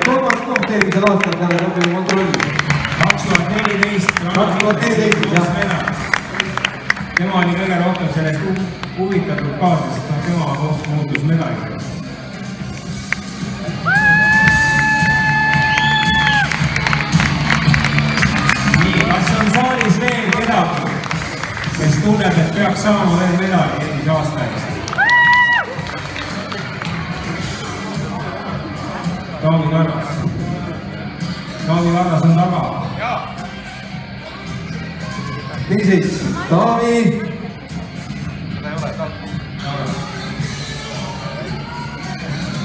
Toomas Kump eelmisel aastal peale kontrolli. 2014. Tema oli kõige rohkem sellest huvitatud kaasa, sest tema koht muutus medaliks. Nii, kas on saalis veel kedagi, kes tunneb, et peaks saama veel medali eelmise aasta eest? Taavi Tarras. Taavi Tarras on taga. Niisiis, Taavi.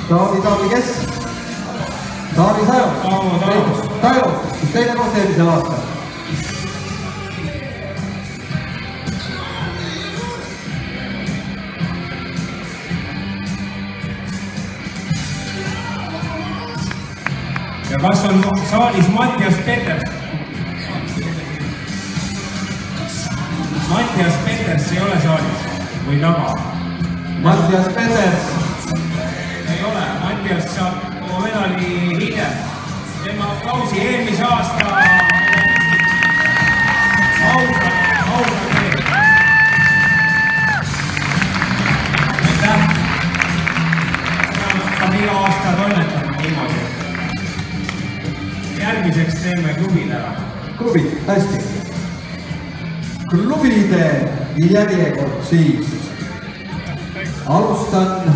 Taavi kes? Taavi Tajo. Tajo, teine koht eelmisel aastal. Ja kas on saalis Mattias Peters? Mattias Peters ei ole saalis või taga? Mattias Peters. Ei ole, Mattias saab oma medali hiljem. Tema aplausi eelmise aasta auga teeb. Aitäh! Seda on iga aasta toimetama niimoodi. Järgmiseks teeme klubid ära. Klubid, hästi. Klubide järjekord siis. Alustan